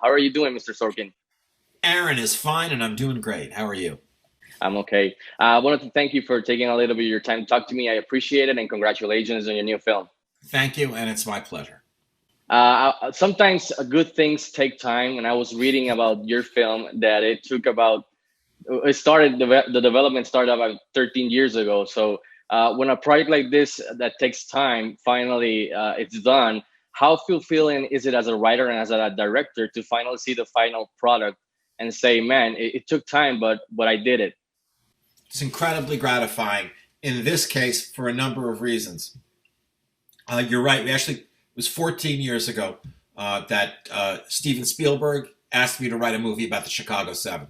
How are you doing, Mr. Sorkin? Aaron is fine, and I'm doing great. How are you? I'm okay. I wanted to thank you for taking a little bit of your time to talk to me. I appreciate it, and congratulations on your new film. Thank you, and it's my pleasure. Sometimes good things take time, and I was reading about your film that it took about the development started about 13 years ago. So when a project like this that takes time finally it's done, how fulfilling is it as a writer and as a director to finally see the final product and say, man, it took time, but I did it. It's incredibly gratifying in this case for a number of reasons. You're right. It was 14 years ago that Steven Spielberg asked me to write a movie about the Chicago Seven.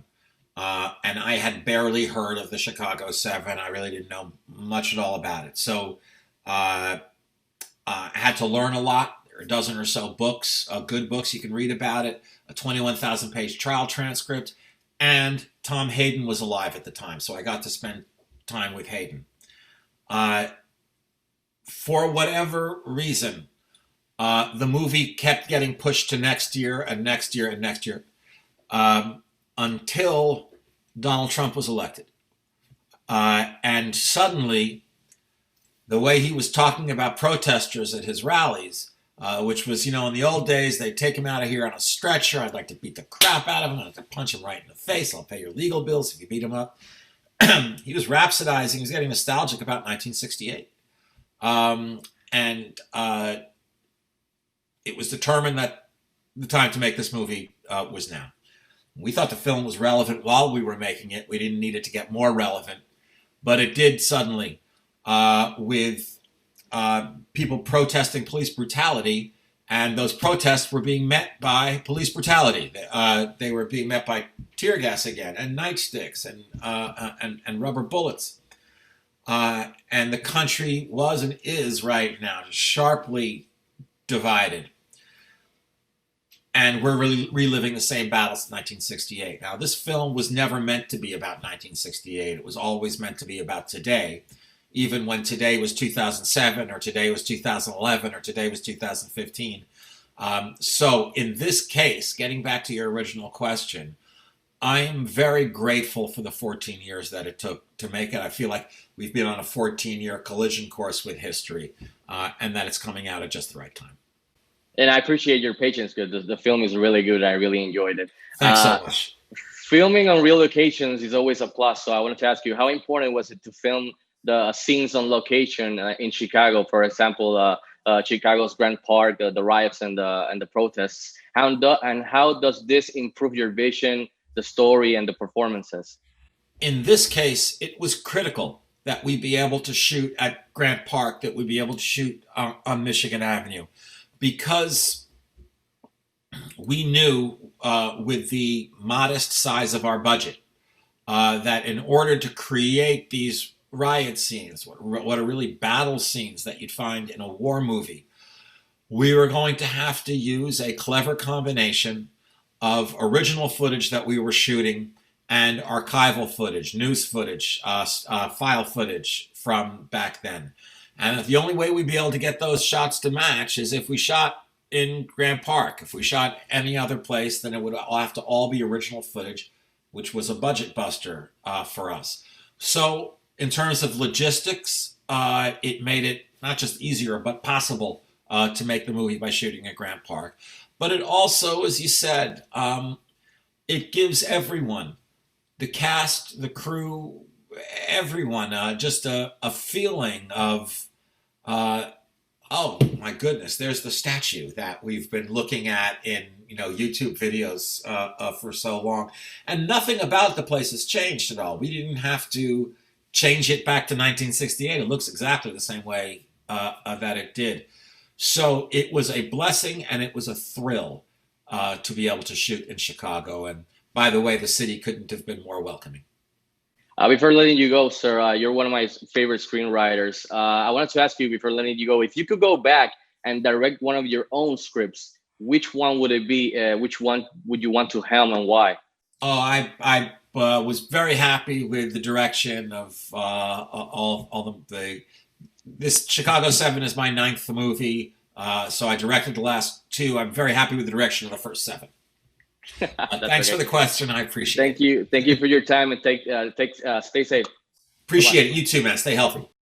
And I had barely heard of the Chicago Seven. I really didn't know much at all about it. So I had to learn a lot. There are a dozen or so books, good books you can read about it, a 21,000 page trial transcript, and Tom Hayden was alive at the time. So I got to spend time with Hayden. Uh, for whatever reason, the movie kept getting pushed to next year and next year and next year until Donald Trump was elected. And suddenly, the way he was talking about protesters at his rallies, which was, in the old days, they'd take him out of here on a stretcher. I'd like to beat the crap out of him. I'd like to punch him right in the face. I'll pay your legal bills if you beat him up. He was rhapsodizing. He was getting nostalgic about 1968. And it was determined that the time to make this movie was now. We thought the film was relevant while we were making it. We didn't need it to get more relevant. But it did suddenly, with people protesting police brutality, and those protests were being met by police brutality. They were being met by tear gas again, and nightsticks, and rubber bullets. And the country was and is right now sharply divided. And we're really reliving the same battles in 1968. Now, this film was never meant to be about 1968. It was always meant to be about today, even when today was 2007, or today was 2011, or today was 2015. So in this case, getting back to your original question, I am very grateful for the 14 years that it took to make it. I feel like we've been on a 14-year collision course with history, and that it's coming out at just the right time. And I appreciate your patience because the film is really good. I really enjoyed it. Thanks Uh, so much. Filming on real locations is always a plus. So I wanted to ask you, how important was it to film the scenes on location in Chicago? For example, Chicago's Grand Park, the riots and the protests. How does this improve your vision, the story, and the performances? In this case, it was critical that we be able to shoot at Grant Park, that we be able to shoot on Michigan Avenue, because we knew with the modest size of our budget that in order to create these riot scenes, what are really battle scenes that you'd find in a war movie, we were going to have to use a clever combination of original footage that we were shooting and archival footage, news footage, file footage from back then. And the only way we'd be able to get those shots to match is if we shot in Grant Park. If we shot any other place, then it would have to all be original footage, which was a budget buster for us. So in terms of logistics, it made it not just easier, but possible to make the movie by shooting at Grant Park. But it also, as you said, it gives everyone, the cast, the crew, everyone, just a feeling of, oh my goodness, there's the statue that we've been looking at in YouTube videos for so long, and nothing about the place has changed at all. We didn't have to change it back to 1968. It looks exactly the same way that it did. So it was a blessing and it was a thrill to be able to shoot in Chicago. And by the way, the city couldn't have been more welcoming. Before letting you go, sir, you're one of my favorite screenwriters. I wanted to ask you before letting you go, if you could go back and direct one of your own scripts, which one would it be? Which one would you want to helm and why? Oh, I was very happy with the direction of all the this Chicago Seven is my ninth movie, so I directed the last two. I'm very happy with the direction of the first seven. That's Thanks for okay. the question. I appreciate it. Thank you for your time, and stay safe. Bye bye. Appreciate it. You too, man. Stay healthy.